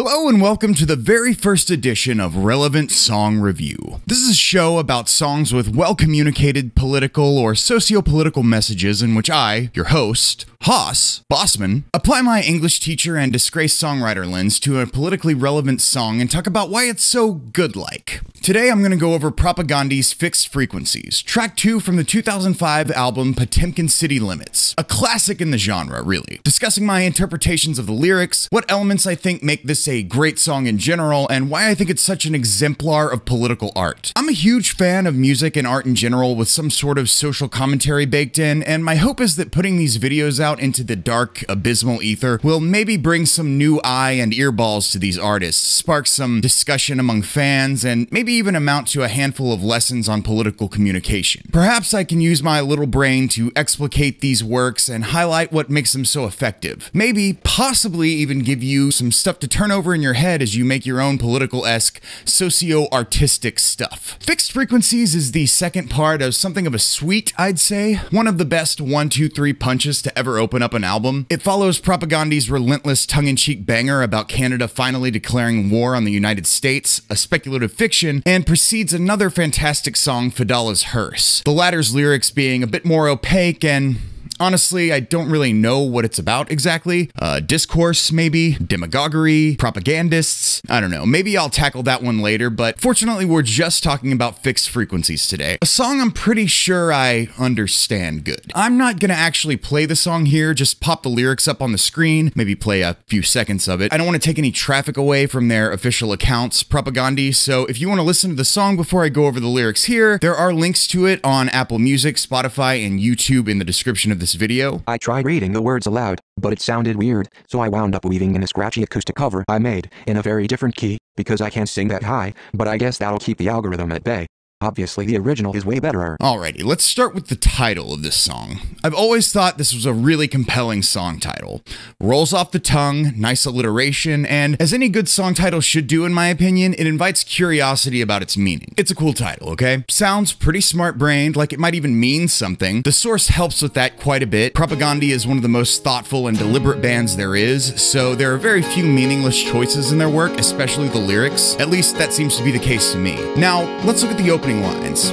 Hello and welcome to the very first edition of Relevant Song Review. This is a show about songs with well-communicated political or socio-political messages in which I, your host, Haas, Bossman, apply my English teacher and disgraced songwriter lens to a politically relevant song and talk about why it's so good-like. Today I'm going to go over Propagandhi's Fixed Frequencies, track 2 from the 2005 album Potemkin City Limits, a classic in the genre, really. Discussing my interpretations of the lyrics, what elements I think make this a great song in general, and why I think it's such an exemplar of political art. I'm a huge fan of music and art in general with some sort of social commentary baked in, and my hope is that putting these videos out into the dark, abysmal ether will maybe bring some new eye and earballs to these artists, spark some discussion among fans, and maybe even amount to a handful of lessons on political communication. Perhaps I can use my little brain to explicate these works and highlight what makes them so effective. Maybe, possibly even give you some stuff to turn over in your head as you make your own political-esque, socio-artistic stuff. Fixed Frequencies is the second part of something of a suite, I'd say. One of the best 1-2-3 punches to ever open up an album. It follows Propagandhi's relentless tongue-in-cheek banger about Canada finally declaring war on the United States, a speculative fiction, and precedes another fantastic song, Fidala's Hearse. The latter's lyrics being a bit more opaque and honestly, I don't really know what it's about exactly. Discourse, maybe? Demagoguery? Propagandists? I don't know. Maybe I'll tackle that one later, but fortunately we're just talking about Fixed Frequencies today. A song I'm pretty sure I understand good. I'm not gonna actually play the song here, just pop the lyrics up on the screen, maybe play a few seconds of it. I don't want to take any traffic away from their official accounts, Propagandhi, so if you want to listen to the song before I go over the lyrics here, there are links to it on Apple Music, Spotify, and YouTube in the description of this video. I tried reading the words aloud, but it sounded weird, so I wound up weaving in a scratchy acoustic cover I made in a very different key, because I can't sing that high, but I guess that'll keep the algorithm at bay. Obviously, the original is way better. Alrighty, let's start with the title of this song. I've always thought this was a really compelling song title. Rolls off the tongue, nice alliteration, and as any good song title should do in my opinion, it invites curiosity about its meaning. It's a cool title, okay? Sounds pretty smart-brained, like it might even mean something. The source helps with that quite a bit. Propagandhi is one of the most thoughtful and deliberate bands there is, so there are very few meaningless choices in their work, especially the lyrics. At least that seems to be the case to me. Now, let's look at the opening lines.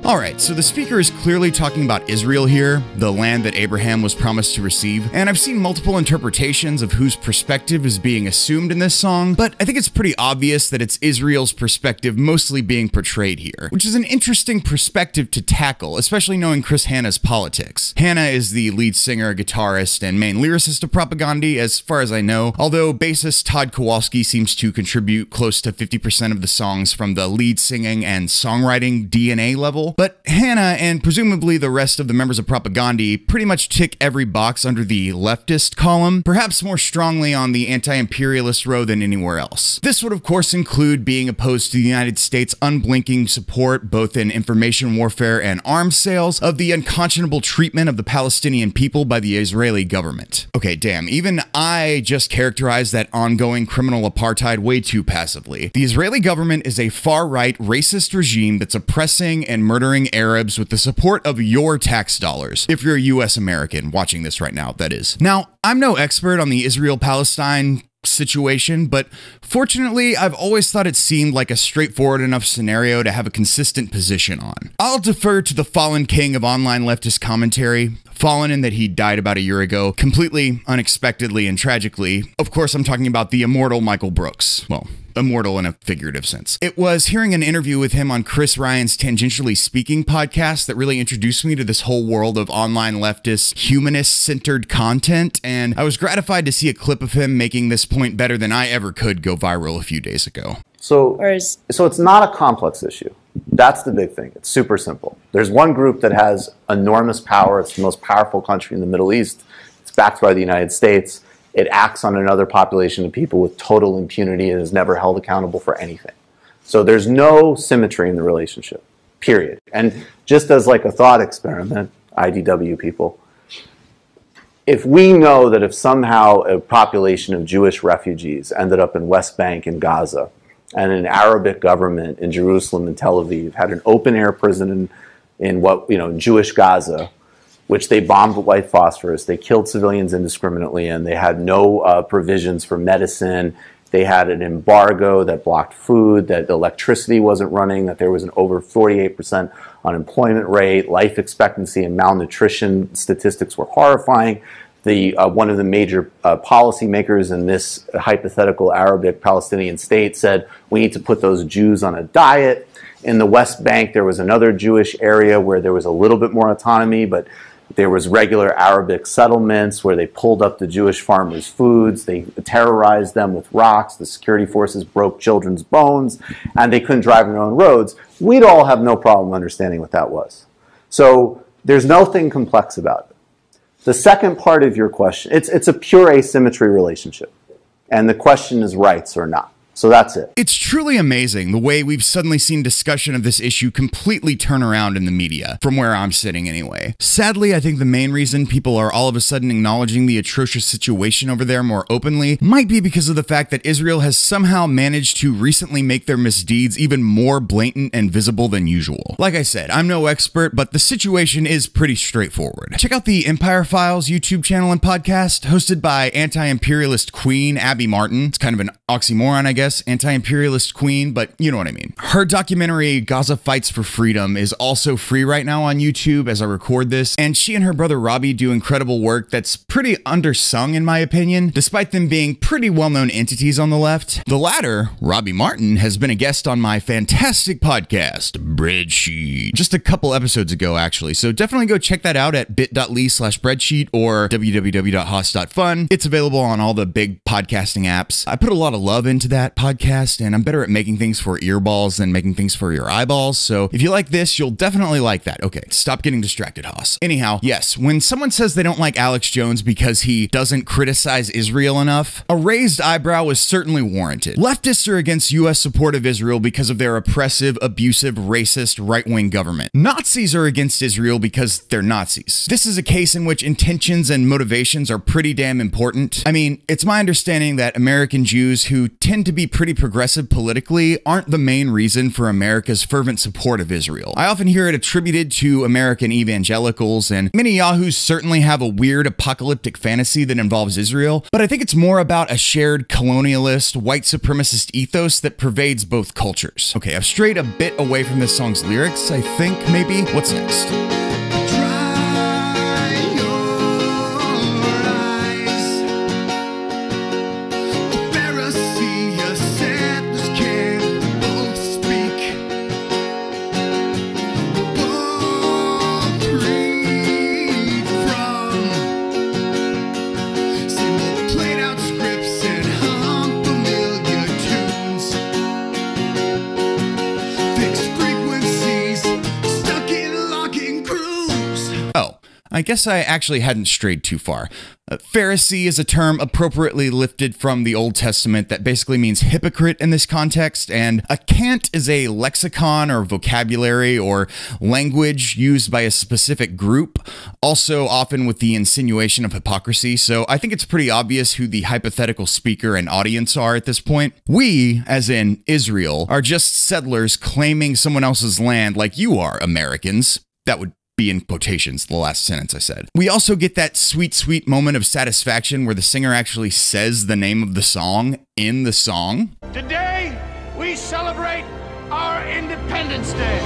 Alright, so the speaker is clearly talking about Israel here, the land that Abraham was promised to receive, and I've seen multiple interpretations of whose perspective is being assumed in this song, but I think it's pretty obvious that it's Israel's perspective mostly being portrayed here, which is an interesting perspective to tackle, especially knowing Chris Hanna's politics. Hanna is the lead singer, guitarist, and main lyricist of Propagandhi, as far as I know, although bassist Todd Kowalski seems to contribute close to 50% of the songs from the lead singing and songwriting DNA level. But Hanna, and presumably the rest of the members of Propagandhi, pretty much tick every box under the leftist column, perhaps more strongly on the anti-imperialist row than anywhere else. This would of course include being opposed to the United States' unblinking support, both in information warfare and arms sales, of the unconscionable treatment of the Palestinian people by the Israeli government. Okay, damn, even I just characterized that ongoing criminal apartheid way too passively. The Israeli government is a far-right, racist regime that's oppressing and murdering Arabs with the support of your tax dollars, if you're a US American watching this right now, that is. Now, I'm no expert on the Israel-Palestine situation, but fortunately, I've always thought it seemed like a straightforward enough scenario to have a consistent position on. I'll defer to the fallen king of online leftist commentary, fallen in that he died about a year ago, completely unexpectedly and tragically. Of course, I'm talking about the immortal Michael Brooks. Well, immortal in a figurative sense. It was hearing an interview with him on Chris Ryan's Tangentially Speaking podcast that really introduced me to this whole world of online leftist, humanist-centered content, and I was gratified to see a clip of him making this point better than I ever could go viral a few days ago. So it's not a complex issue. That's the big thing. It's super simple. There's one group that has enormous power. It's the most powerful country in the Middle East. It's backed by the United States. It acts on another population of people with total impunity and is never held accountable for anything. So there's no symmetry in the relationship, period. And just as like a thought experiment, IDW people, if we know that if somehow a population of Jewish refugees ended up in West Bank and Gaza, and an Arabic government in Jerusalem and Tel Aviv had an open-air prison in Jewish Gaza, which they bombed with white phosphorus, they killed civilians indiscriminately, and they had no provisions for medicine. They had an embargo that blocked food, that electricity wasn't running, that there was an over 48% unemployment rate, life expectancy and malnutrition statistics were horrifying. One of the major policymakers in this hypothetical Arabic Palestinian state said, we need to put those Jews on a diet. In the West Bank, there was another Jewish area where there was a little bit more autonomy, but there was regular Arabic settlements where they pulled up the Jewish farmers' foods, they terrorized them with rocks, the security forces broke children's bones, and they couldn't drive on their own roads. We'd all have no problem understanding what that was. So there's nothing complex about it. The second part of your question, it's a pure asymmetry relationship. And the question is rights or not. So that's it. It's truly amazing the way we've suddenly seen discussion of this issue completely turn around in the media, from where I'm sitting anyway. Sadly, I think the main reason people are all of a sudden acknowledging the atrocious situation over there more openly might be because of the fact that Israel has somehow managed to recently make their misdeeds even more blatant and visible than usual. Like I said, I'm no expert, but the situation is pretty straightforward. Check out the Empire Files YouTube channel and podcast, hosted by anti-imperialist queen Abby Martin. It's kind of an oxymoron, I guess. Anti-imperialist queen, but you know what I mean. Her documentary, Gaza Fights for Freedom, is also free right now on YouTube as I record this, and she and her brother Robbie do incredible work that's pretty undersung in my opinion, despite them being pretty well-known entities on the left. The latter, Robbie Martin, has been a guest on my fantastic podcast, Breadsheet, just a couple episodes ago actually, so definitely go check that out at bit.ly/breadsheet or www.haas.fun. It's available on all the big podcasting apps. I put a lot of love into that podcast, and I'm better at making things for earballs than making things for your eyeballs, so if you like this, you'll definitely like that. Okay, stop getting distracted, Haas. Anyhow, yes, when someone says they don't like Alex Jones because he doesn't criticize Israel enough, a raised eyebrow is certainly warranted. Leftists are against US support of Israel because of their oppressive, abusive, racist, right-wing government. Nazis are against Israel because they're Nazis. This is a case in which intentions and motivations are pretty damn important. I mean, it's my understanding that American Jews who tend to be pretty progressive politically aren't the main reason for America's fervent support of Israel. I often hear it attributed to American evangelicals, and many yahoos certainly have a weird apocalyptic fantasy that involves Israel, but I think it's more about a shared colonialist, white supremacist ethos that pervades both cultures. Okay, I've strayed a bit away from this song's lyrics, I think, maybe. What's next? I guess I actually hadn't strayed too far. Pharisee is a term appropriately lifted from the Old Testament that basically means hypocrite in this context, and a cant is a lexicon or vocabulary or language used by a specific group, also often with the insinuation of hypocrisy, so I think it's pretty obvious who the hypothetical speaker and audience are at this point. We, as in Israel, are just settlers claiming someone else's land like you are, Americans. That would be in quotations, the last sentence I said. We also get that sweet, sweet moment of satisfaction where the singer actually says the name of the song in the song. Today, we celebrate our Independence Day.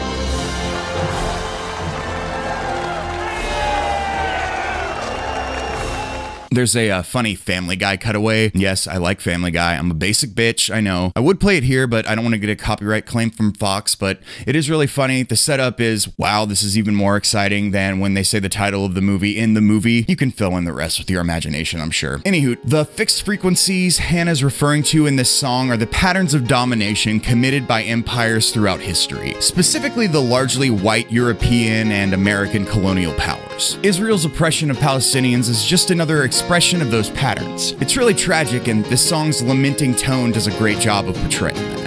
There's a funny Family Guy cutaway. Yes, I like Family Guy. I'm a basic bitch, I know. I would play it here, but I don't want to get a copyright claim from Fox, but it is really funny. The setup is, wow, this is even more exciting than when they say the title of the movie in the movie. You can fill in the rest with your imagination, I'm sure. Anywho, the fixed frequencies Hannah's referring to in this song are the patterns of domination committed by empires throughout history, specifically the largely white European and American colonial powers. cultures. Israel's oppression of Palestinians is just another expression of those patterns. It's really tragic, and this song's lamenting tone does a great job of portraying that.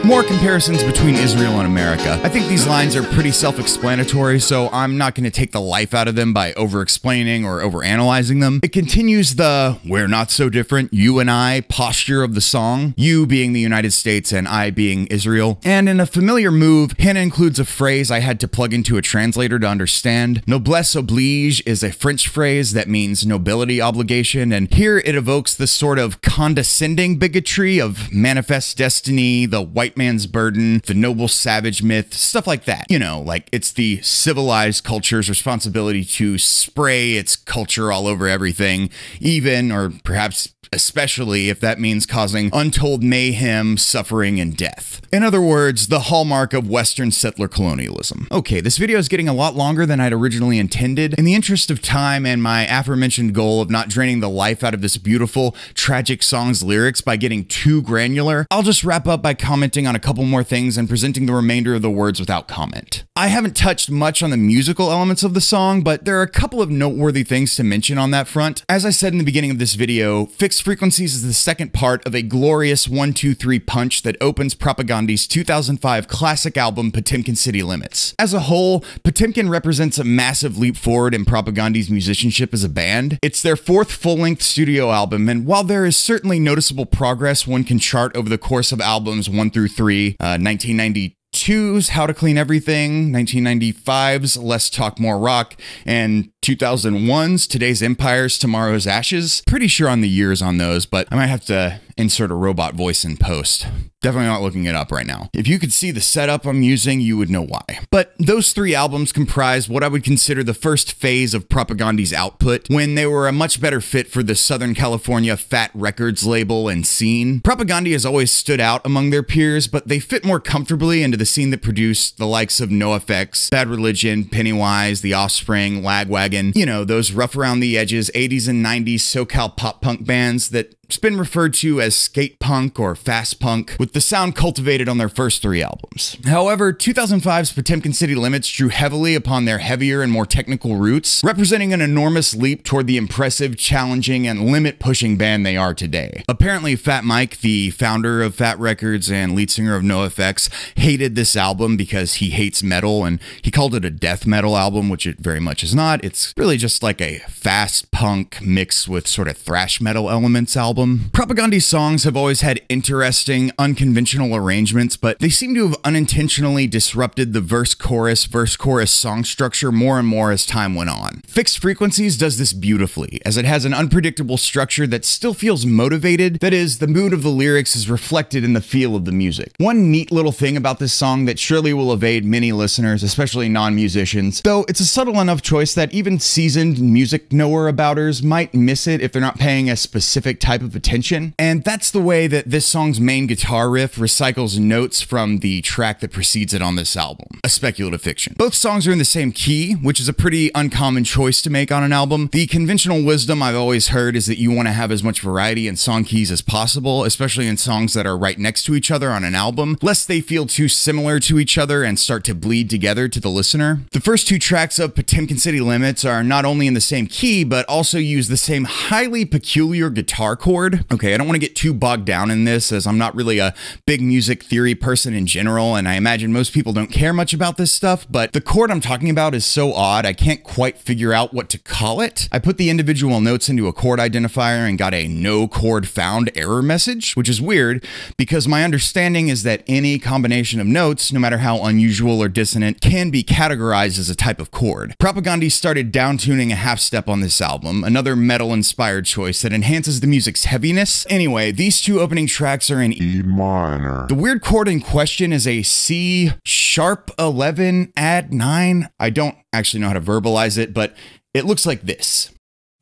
More comparisons between Israel and America. I think these lines are pretty self-explanatory, so I'm not going to take the life out of them by over-explaining or over-analyzing them. It continues the "we're not so different, you and I" posture of the song, you being the United States and I being Israel. And in a familiar move, Hannah includes a phrase I had to plug into a translator to understand. Noblesse oblige is a French phrase that means nobility obligation, and here it evokes this sort of condescending bigotry of manifest destiny, the white man's burden, the noble savage myth, stuff like that. You know, like it's the civilized culture's responsibility to spray its culture all over everything, even, or perhaps especially, if that means causing untold mayhem, suffering, and death. In other words, the hallmark of Western settler colonialism. Okay, this video is getting a lot longer than I'd originally intended. In the interest of time and my aforementioned goal of not draining the life out of this beautiful, tragic song's lyrics by getting too granular, I'll just wrap up by commenting on a couple more things and presenting the remainder of the words without comment. I haven't touched much on the musical elements of the song, but there are a couple of noteworthy things to mention on that front. As I said in the beginning of this video, Fixed Frequencies is the second part of a glorious 1-2-3 punch that opens Propagandhi's 2005 classic album Potemkin City Limits. As a whole, Potemkin represents a massive leap forward in Propagandhi's musicianship as a band. It's their fourth full-length studio album, and while there is certainly noticeable progress one can chart over the course of albums 1 through 3, 1992's How to Clean Everything, 1995's Less Talk More Rock, and 2001's Today's Empires, Tomorrow's Ashes. Pretty sure on the years on those, but I might have to insert a robot voice in post. Definitely not looking it up right now. If you could see the setup I'm using, you would know why. But those three albums comprise what I would consider the first phase of Propagandhi's output, when they were a much better fit for the Southern California Fat Records label and scene. Propagandhi has always stood out among their peers, but they fit more comfortably into the scene that produced the likes of NoFX, Bad Religion, Pennywise, The Offspring, Lagwagon, you know, those rough around the edges 80s and 90s SoCal pop punk bands that it's been referred to as skate punk or fast punk, with the sound cultivated on their first three albums. However, 2005's Potemkin City Limits drew heavily upon their heavier and more technical roots, representing an enormous leap toward the impressive, challenging, and limit-pushing band they are today. Apparently, Fat Mike, the founder of Fat Records and lead singer of NoFX, hated this album because he hates metal, and he called it a death metal album, which it very much is not. It's really just like a fast punk mixed with sort of thrash metal elements album. Propagandhi's songs have always had interesting, unconventional arrangements, but they seem to have unintentionally disrupted the verse-chorus song structure more and more as time went on. Fixed Frequencies does this beautifully, as it has an unpredictable structure that still feels motivated. That is, the mood of the lyrics is reflected in the feel of the music. One neat little thing about this song that surely will evade many listeners, especially non-musicians, though it's a subtle enough choice that even seasoned music knower-abouters might miss it if they're not paying a specific type of attention, and that's the way that this song's main guitar riff recycles notes from the track that precedes it on this album, A Speculative Fiction. Both songs are in the same key, which is a pretty uncommon choice to make on an album. The conventional wisdom I've always heard is that you want to have as much variety in song keys as possible, especially in songs that are right next to each other on an album, lest they feel too similar to each other and start to bleed together to the listener. The first two tracks of Potemkin City Limits are not only in the same key, but also use the same highly peculiar guitar chord. Okay, I don't want to get too bogged down in this, as I'm not really a big music theory person in general, and I imagine most people don't care much about this stuff, but the chord I'm talking about is so odd, I can't quite figure out what to call it. I put the individual notes into a chord identifier and got a no chord found error message, which is weird, because my understanding is that any combination of notes, no matter how unusual or dissonant, can be categorized as a type of chord. Propagandhi started downtuning a half step on this album, another metal-inspired choice that enhances the music's heaviness. Anyway, these two opening tracks are in E minor. The weird chord in question is a C sharp 11 add 9. I don't actually know how to verbalize it, but it looks like this.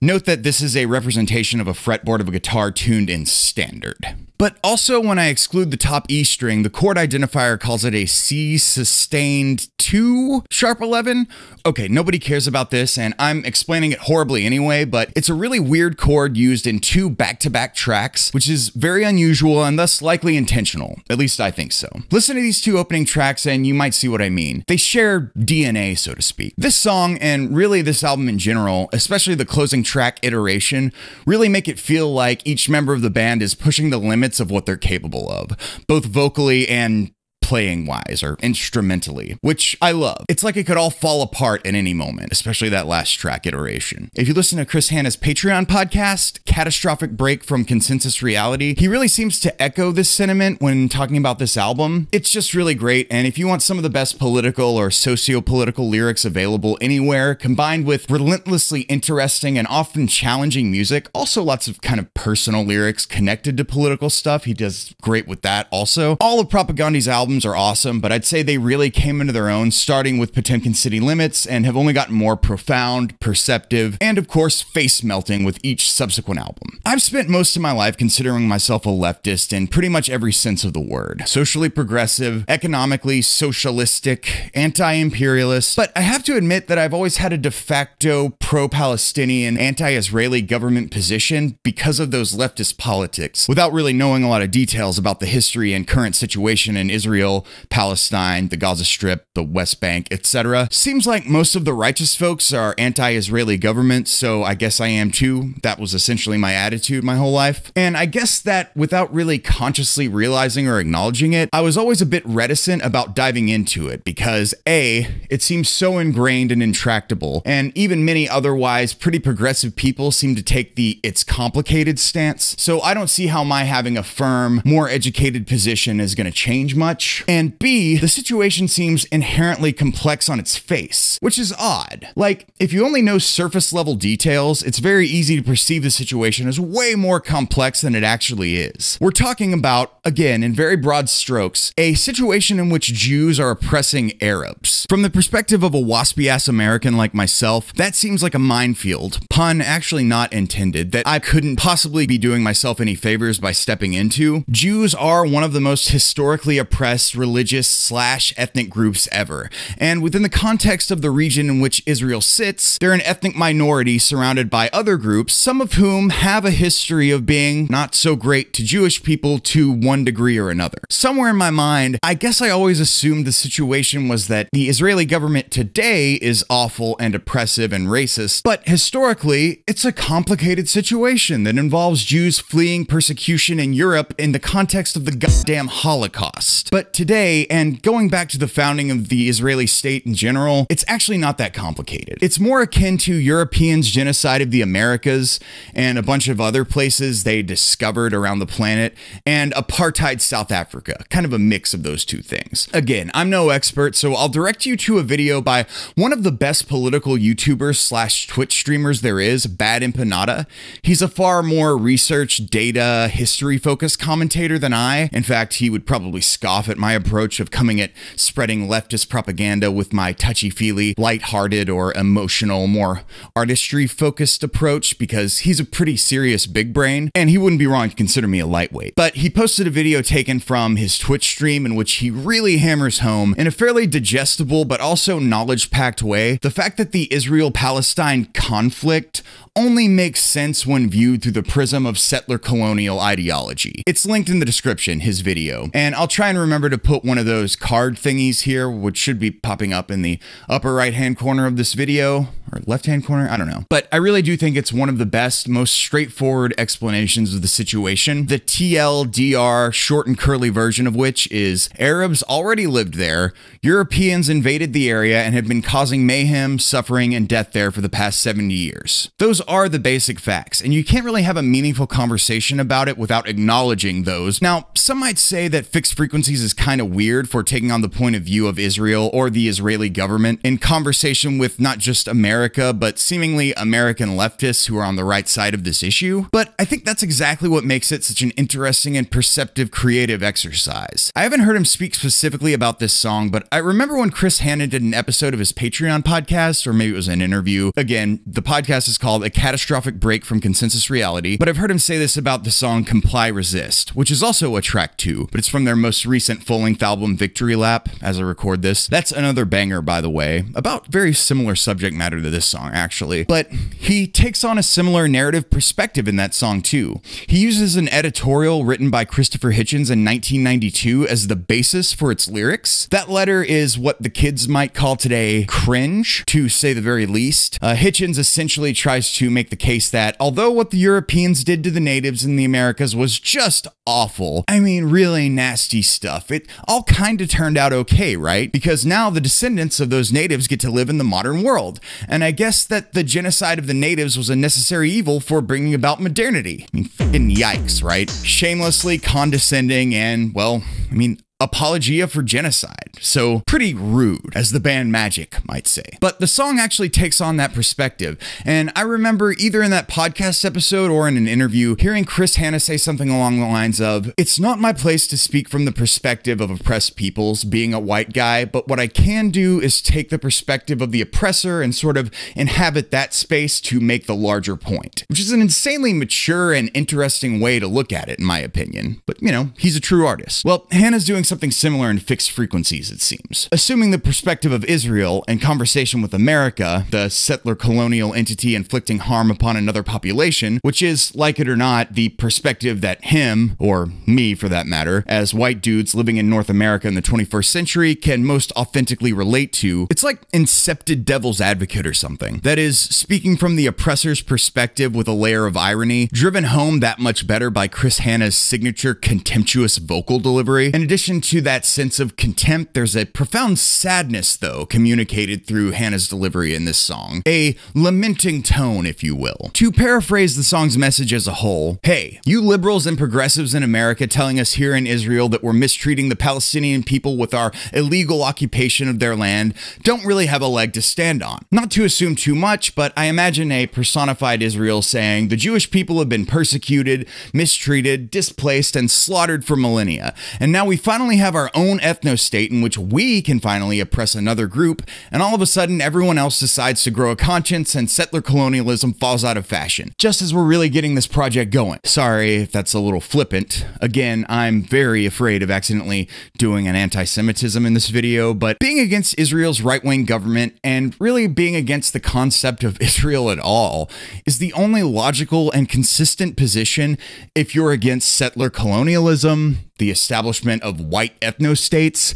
Note that this is a representation of a fretboard of a guitar tuned in standard. But also when I exclude the top E string, the chord identifier calls it a C sustained 2 sharp 11. Okay, nobody cares about this, and I'm explaining it horribly anyway, but it's a really weird chord used in 2 back-to-back tracks, which is very unusual and thus likely intentional. At least I think so. Listen to these 2 opening tracks and you might see what I mean. They share DNA, so to speak. This song, and really this album in general, especially the closing track iteration, really make it feel like each member of the band is pushing the limits of what they're capable of, both vocally and playing wise or instrumentally, which I love. It's like it could all fall apart at any moment, especially that last track iteration. If you listen to Chris Hanna's Patreon podcast, Catastrophic Break from Consensus Reality, he really seems to echo this sentiment when talking about this album. It's just really great, and if you want some of the best political or socio-political lyrics available anywhere, combined with relentlessly interesting and often challenging music, also lots of kind of personal lyrics connected to political stuff, he does great with that also. All of Propagandhi's albums are awesome, but I'd say they really came into their own, starting with Potemkin City Limits, and have only gotten more profound, perceptive, and of course face-melting with each subsequent album. I've spent most of my life considering myself a leftist in pretty much every sense of the word. Socially progressive, economically socialistic, anti-imperialist, but I have to admit that I've always had a de facto pro-Palestinian, anti-Israeli government position because of those leftist politics, without really knowing a lot of details about the history and current situation in Israel, Palestine, the Gaza Strip, the West Bank, etc. Seems like most of the righteous folks are anti-Israeli government, so I guess I am too. That was essentially my attitude my whole life. And I guess that without really consciously realizing or acknowledging it, I was always a bit reticent about diving into it because A, it seems so ingrained and intractable, and even many otherwise pretty progressive people seem to take the "it's complicated" stance, so I don't see how my having a firm, more educated position is going to change much. And B, the situation seems inherently complex on its face, which is odd. Like, if you only know surface level details, it's very easy to perceive the situation as way more complex than it actually is. We're talking about, again, in very broad strokes, a situation in which Jews are oppressing Arabs. From the perspective of a waspy-ass American like myself, that seems like a minefield, pun actually not intended, that I couldn't possibly be doing myself any favors by stepping into. Jews are one of the most historically oppressed religious/ethnic groups ever, and within the context of the region in which Israel sits, they're an ethnic minority surrounded by other groups, some of whom have a history of being not so great to Jewish people to one degree or another. Somewhere in my mind, I guess I always assumed the situation was that the Israeli government today is awful and oppressive and racist, but historically, it's a complicated situation that involves Jews fleeing persecution in Europe in the context of the goddamn Holocaust. But today, and going back to the founding of the Israeli state in general, it's actually not that complicated. It's more akin to Europeans' genocide of the Americas and a bunch of other places they discovered around the planet, and apartheid South Africa, kind of a mix of those two things. Again, I'm no expert, so I'll direct you to a video by one of the best political YouTubers/Twitch streamers there is, Bad Empanada. He's a far more research, data, history-focused commentator than I. In fact, he would probably scoff at my approach of coming at spreading leftist propaganda with my touchy-feely, lighthearted, or emotional, more artistry-focused approach because he's a pretty serious big brain, and he wouldn't be wrong to consider me a lightweight. But he posted a video taken from his Twitch stream in which he really hammers home, in a fairly digestible but also knowledge-packed way, the fact that the Israel-Palestine conflict only makes sense when viewed through the prism of settler-colonial ideology. It's linked in the description, his video, and I'll try and remember to put one of those card thingies here, which should be popping up in the upper right-hand corner of this video, or left-hand corner, I don't know. But I really do think it's one of the best, most straightforward explanations of the situation. The TLDR short and curly version of which is Arabs already lived there, Europeans invaded the area and have been causing mayhem, suffering, and death there for the past 70 years. Those are the basic facts, and you can't really have a meaningful conversation about it without acknowledging those. Now, some might say that fixed frequencies is kind of weird for taking on the point of view of Israel or the Israeli government in conversation with not just America, America, but seemingly American leftists who are on the right side of this issue. But I think that's exactly what makes it such an interesting and perceptive creative exercise. I haven't heard him speak specifically about this song, but I remember when Chris Hanna did an episode of his Patreon podcast, or maybe it was an interview. Again, the podcast is called A Catastrophic Break from Consensus Reality, but I've heard him say this about the song Comply Resist, which is also a track too, but it's from their most recent full-length album Victory Lap as I record this. That's another banger, by the way, about very similar subject matter to this song actually, but he takes on a similar narrative perspective in that song too. He uses an editorial written by Christopher Hitchens in 1992 as the basis for its lyrics. That letter is what the kids might call today cringe, to say the very least. Hitchens essentially tries to make the case that although what the Europeans did to the natives in the Americas was just awful, I mean really nasty stuff, it all kind of turned out okay, right? Because now the descendants of those natives get to live in the modern world. And I guess that the genocide of the natives was a necessary evil for bringing about modernity. I mean, fucking yikes, right? Shamelessly condescending and, well, I mean, apologia for genocide. So pretty rude, as the band Magic might say. But the song actually takes on that perspective. And I remember either in that podcast episode or in an interview hearing Chris Hanna say something along the lines of, "It's not my place to speak from the perspective of oppressed peoples, being a white guy, but what I can do is take the perspective of the oppressor and sort of inhabit that space to make the larger point." Which is an insanely mature and interesting way to look at it, in my opinion. But, you know, he's a true artist. Well, Hanna's doing something similar in Fixed Frequencies, it seems. Assuming the perspective of Israel and conversation with America, the settler-colonial entity inflicting harm upon another population, which is, like it or not, the perspective that him, or me for that matter, as white dudes living in North America in the 21st century can most authentically relate to. It's like incepted devil's advocate or something. That is, speaking from the oppressor's perspective with a layer of irony, driven home that much better by Chris Hanna's signature contemptuous vocal delivery. In addition to that sense of contempt, there's a profound sadness, though, communicated through Hanna's delivery in this song. A lamenting tone, if you will. To paraphrase the song's message as a whole, hey, you liberals and progressives in America telling us here in Israel that we're mistreating the Palestinian people with our illegal occupation of their land don't really have a leg to stand on. Not to assume too much, but I imagine a personified Israel saying, the Jewish people have been persecuted, mistreated, displaced, and slaughtered for millennia, and now we finally have our own ethno-state in which we can finally oppress another group, and all of a sudden everyone else decides to grow a conscience and settler colonialism falls out of fashion, just as we're really getting this project going. Sorry if that's a little flippant. Again, I'm very afraid of accidentally doing an anti-Semitism in this video, but being against Israel's right-wing government and really being against the concept of Israel at all is the only logical and consistent position if you're against settler colonialism, the establishment of white ethno-states,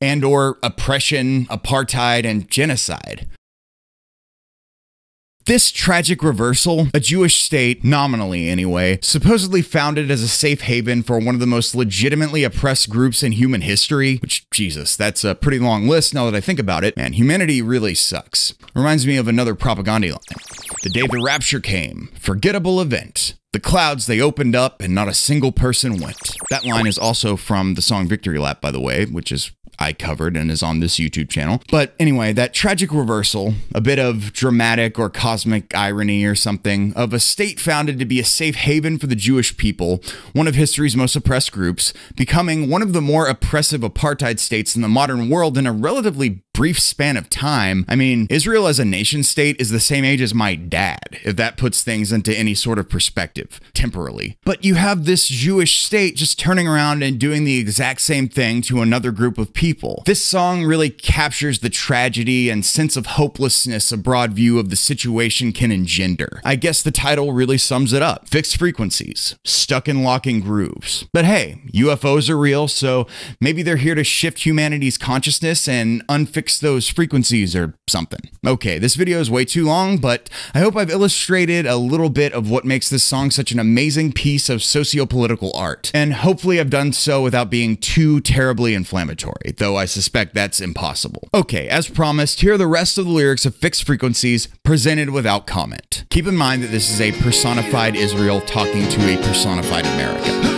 and or oppression, apartheid, and genocide. This tragic reversal, a Jewish state, nominally anyway, supposedly founded as a safe haven for one of the most legitimately oppressed groups in human history, which, Jesus, that's a pretty long list now that I think about it. Man, humanity really sucks. Reminds me of another Propagandhi line. The day the rapture came, forgettable event. The clouds, they opened up and not a single person went. That line is also from the song Victory Lap, by the way, which is I covered and is on this YouTube channel. But anyway, that tragic reversal, a bit of dramatic or cosmic irony or something, of a state founded to be a safe haven for the Jewish people, one of history's most oppressed groups, becoming one of the more oppressive apartheid states in the modern world in a relatively brief span of time. I mean, Israel as a nation state is the same age as my dad, if that puts things into any sort of perspective, temporally. But you have this Jewish state just turning around and doing the exact same thing to another group of people. This song really captures the tragedy and sense of hopelessness a broad view of the situation can engender. I guess the title really sums it up. Fixed frequencies, stuck in locking grooves. But hey, UFOs are real, so maybe they're here to shift humanity's consciousness and unfix those frequencies or something. Okay, this video is way too long, but I hope I've illustrated a little bit of what makes this song such an amazing piece of sociopolitical art. And hopefully I've done so without being too terribly inflammatory, though I suspect that's impossible. Okay, as promised, here are the rest of the lyrics of Fixed Frequencies presented without comment. Keep in mind that this is a personified Israel talking to a personified America.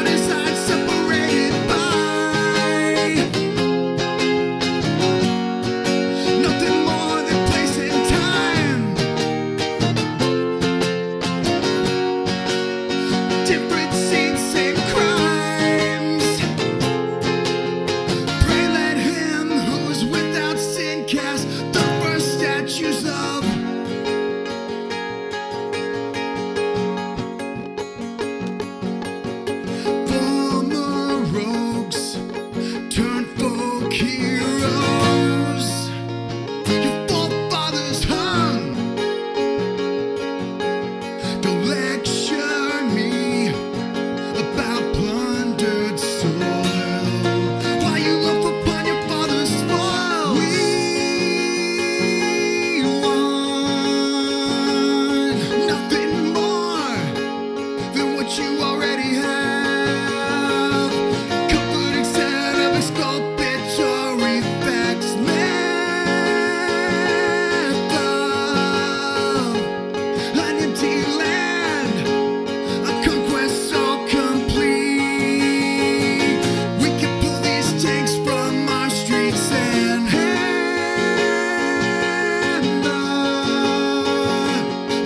empty land, a conquest so complete. We can pull these tanks from our streets and hand the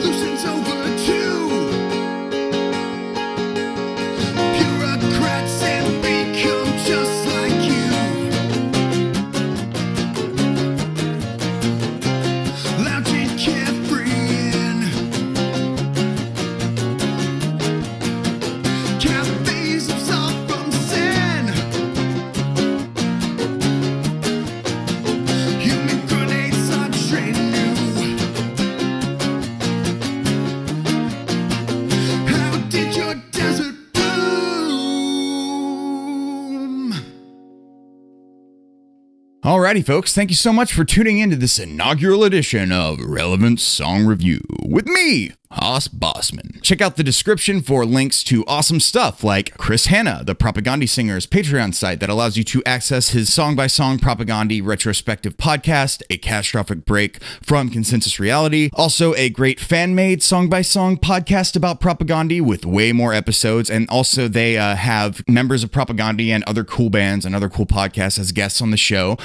loosens over to bureaucrats and become just like you. Lounging carefree in cafes of salt from sin. Human grenades are trained new. How did your desert bloom? Alrighty, folks, thank you so much for tuning into this inaugural edition of Relevant Song Review with me, Bossman. Check out the description for links to awesome stuff like Chris Hanna, the Propagandhi singer's Patreon site that allows you to access his song-by-song Propagandhi retrospective podcast, A Catastrophic Break from Consensus Reality. Also, a great fan-made song-by-song podcast about Propagandhi with way more episodes, and also they have members of Propagandhi and other cool bands and other cool podcasts as guests on the show,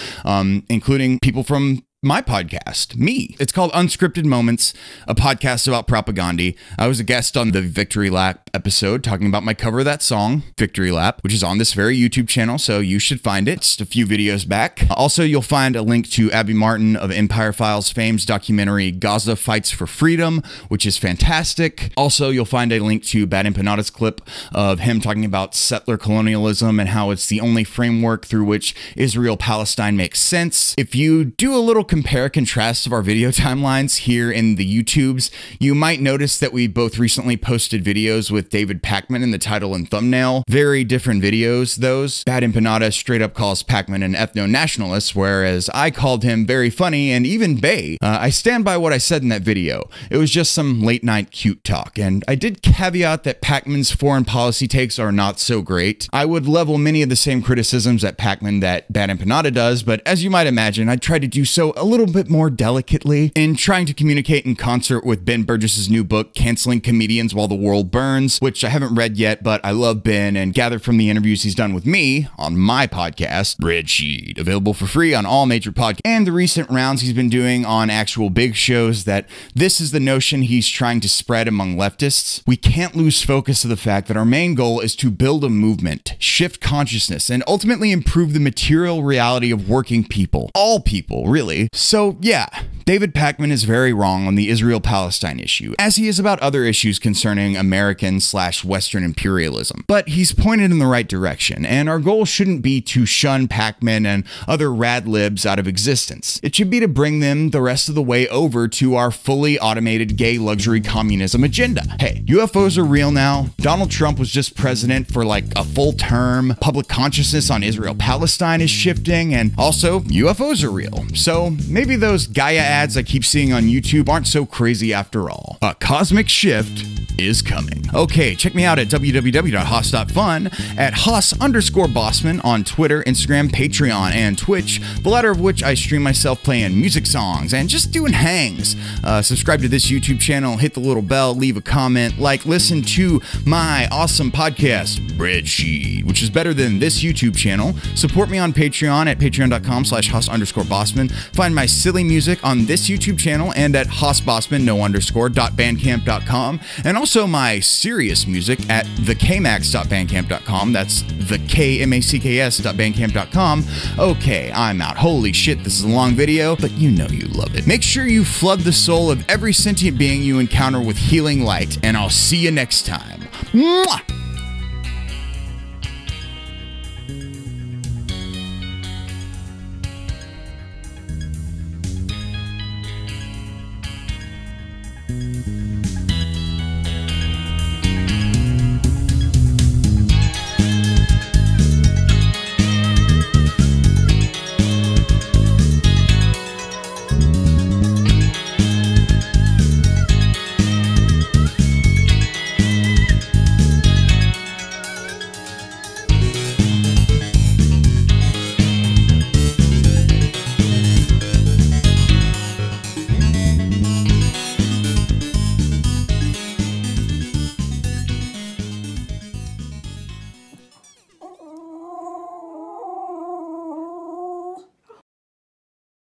including people from my podcast, me. It's called Unscripted Moments, a podcast about Propagandhi. I was a guest on the Victory Lap episode talking about my cover of that song, Victory Lap, which is on this very YouTube channel, so you should find it. Just a few videos back. Also, you'll find a link to Abby Martin of Empire Files fame's documentary Gaza Fights for Freedom, which is fantastic. Also, you'll find a link to Bad Empanada's clip of him talking about settler-colonialism and how it's the only framework through which Israel-Palestine makes sense. If you do a little compare contrast of our video timelines here in the YouTubes, you might notice that we both recently posted videos with David Pakman in the title and thumbnail. Very different videos, those. Bad Empanada straight up calls Pakman an ethno-nationalist, whereas I called him very funny and even bae. I stand by what I said in that video. It was just some late night cute talk, and I did caveat that Pakman's foreign policy takes are not so great. I would level many of the same criticisms at Pakman that Bad Empanada does, but as you might imagine, I tried to do so a little bit more delicately in trying to communicate in concert with Ben Burgess's new book, Canceling Comedians While the World Burns, which I haven't read yet, but I love Ben and gathered from the interviews he's done with me on my podcast, Red Sheet, available for free on all major podcasts, and the recent rounds he's been doing on actual big shows, that this is the notion he's trying to spread among leftists. We can't lose focus of the fact that our main goal is to build a movement, shift consciousness, and ultimately improve the material reality of working people. All people, really. So yeah, David Pakman is very wrong on the Israel-Palestine issue, as he is about other issues concerning American/Western imperialism. But he's pointed in the right direction, and our goal shouldn't be to shun Pakman and other rad libs out of existence. It should be to bring them the rest of the way over to our fully automated gay luxury communism agenda. Hey, UFOs are real now. Donald Trump was just president for like a full term. Public consciousness on Israel-Palestine is shifting, and also UFOs are real. So maybe those Gaia ads I keep seeing on YouTube aren't so crazy after all. A cosmic shift is coming. Okay, check me out at www.hoss.fun, at Hoss_Bossman on Twitter, Instagram, Patreon, and Twitch, the latter of which I stream myself playing music songs and just doing hangs. Subscribe to this YouTube channel, hit the little bell, leave a comment, listen to my awesome podcast, Spreadsheet, which is better than this YouTube channel. Support me on Patreon at patreon.com/Hoss_Bossman. Find my silly music on this YouTube channel and at hossbossman_bandcamp.com, and also my serious music at thekmax.bandcamp.com. That's thekmacks.bandcamp.com. Okay, I'm out. Holy shit, this is a long video, but you know you love it. Make sure you flood the soul of every sentient being you encounter with healing light, and I'll see you next time. Mwah!